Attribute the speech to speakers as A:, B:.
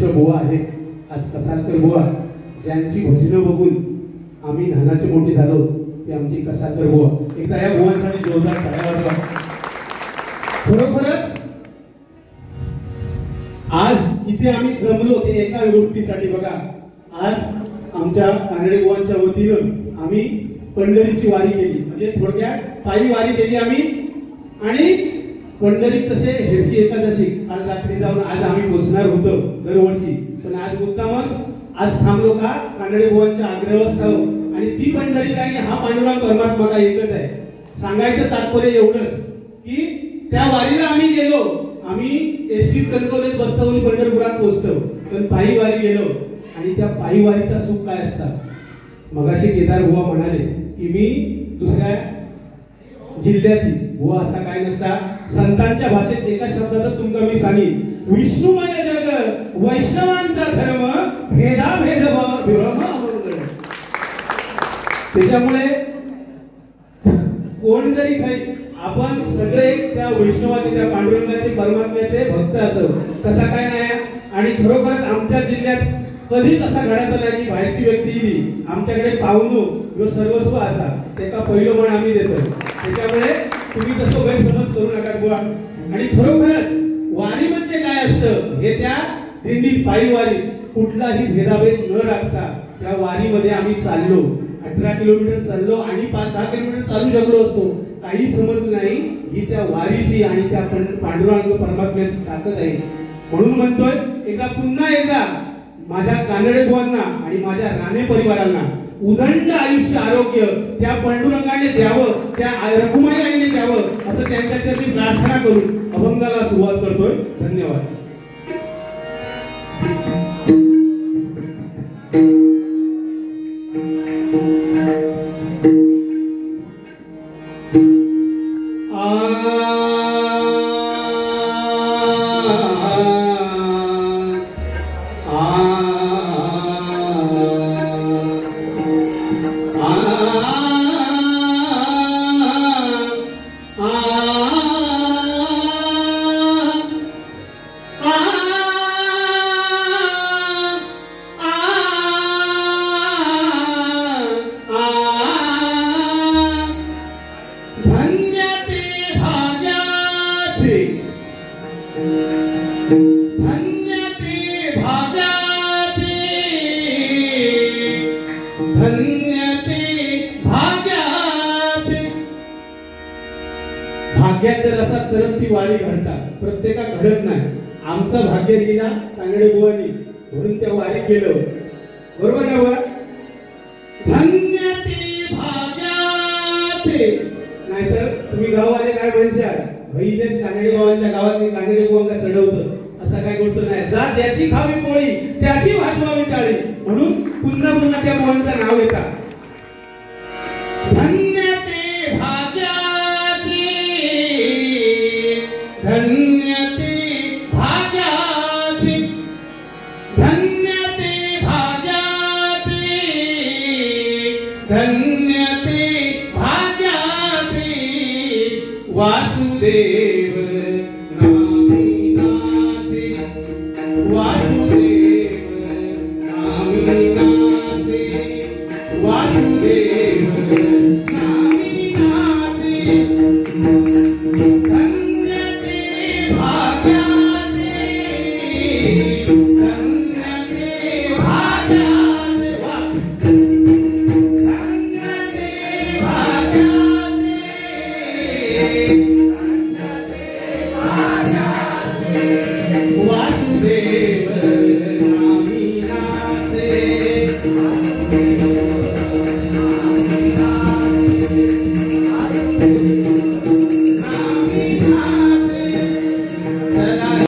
A: ज्येष्ठ बुवा आहेत, आज कसालकर बुवा, ज्यांची भजनं बघून आम्ही लहानाचे मोठे झालो, ते आमची कसालकर बुवा. एकदा या बुवांसाठी जोरदार टाळ्या वाजवा. खरोखरच आज इथे आम्ही जमलो ते एका गोष्टीसाठी. बघा, आज आमच्या कानडे बुवांच्या वतीनं आम्ही पंढरीची वारी केली, म्हणजे थोडक्यात पायी वारी केली आम्ही. आणि पंढरीत तसे हेरशी एकादशी काल रात्री जाऊन आज आम्ही पोचणार होतो दरवर्षी, पण आज मुद्दामच आज थांबलो का कानडे बुवांच्या आग्रहास्थावर. आणि ती पंढरी काय, हा पांडुरंग परमात्मा का एकच आहे. सांगायचं तात्पर्य एवढंच की त्या वारीला आम्ही गेलो, आम्ही एसटीत कणकवलीत बसतो पंढरपुरात पोहोचतो, पण पायी वारी गेलो. आणि त्या पायी वारीचा सुख काय असतं. मगाशी केदार बुवा म्हणाले की मी दुसऱ्या जिल्ह्यातील बुवा, असा काय नसता. संतांच्या भाषेत एका शब्दात तुमका मी सांगेन, विष्णुमय जग वैष्णवांचा धर्म, भेदा भेद भ्रम अमंगळ. त्याच्यामुळे कोण जरी काही आपण सगळे त्या वैष्णवाचे, त्या पांडुरंगाचे, परमात्म्याचे भक्त असो, तसा काय नाही. आणि खरोखरच आमच्या जिल्ह्यात कधीच असा घडायचा नाही की बाहेरची व्यक्ती येईल आमच्याकडे पाहुणो जो सर्वस्व असा त्याचा पहिलं मान आम्ही देतो. त्याच्यामुळे तुम्ही तसं गैरसमज करू नका बुवा. आणि खरोखरच वारी म्हणजे काय असतं हे त्या दिंडीत पायी वारी कुठलाही भेदाभेद न राखता त्या वारीमध्ये आम्ही चाललो. 18 किलोमीटर चाललो आणि 5-10 किलोमीटर चालू शकलो असतो, काही समज नाही. ही त्या वारीची आणि त्या पांडुरंग परमात्म्याची ताकद आहे. म्हणून म्हणतोय एकदा पुन्हा एकदा माझ्या कानडे बुवांना आणि माझ्या राणे परिवारांना उदंड आयुष्य आरोग्य त्या पांडुरंगाने द्यावं, त्या रघुमाई आईने द्यावं, असं त्यांच्याकडे मी प्रार्थना करून अभंगाला सुरुवात करतोय. धन्यवाद. भाग्याच्या रसात तरच ती वारी घडतात, प्रत्येका घडत नाही. आमचं भाग्य लिहिला कानडे बुवांनी, म्हणून त्या वारी गेलो. बरोबर ना बुवा? धन्य ते भाग्याचे. नाहीतर तुम्ही गाववाले काय म्हणशाल, भैले कानडे बुवांच्या गावात कानडे बुवांना चढवतं, असा काय गोष्ट नाही. जा ज्याची खावी पोळी त्याची वाजवावी टाळी, म्हणून पुन्हा पुन्हा त्या बुवांचं नाव येतात. धन्य ते भाग्याचे, धन्य ते भाग्याचे, धन्य ते भाग्याचे, धन्य ते भाग्याचे. वासुदेव नामी नाचे, वासुदेव नामी नाचे, वासुदेव नामी नाचे. धन्य ते भाग्याचे, धन्य ते भाग्याचे, धन्य ते भाग्याचे.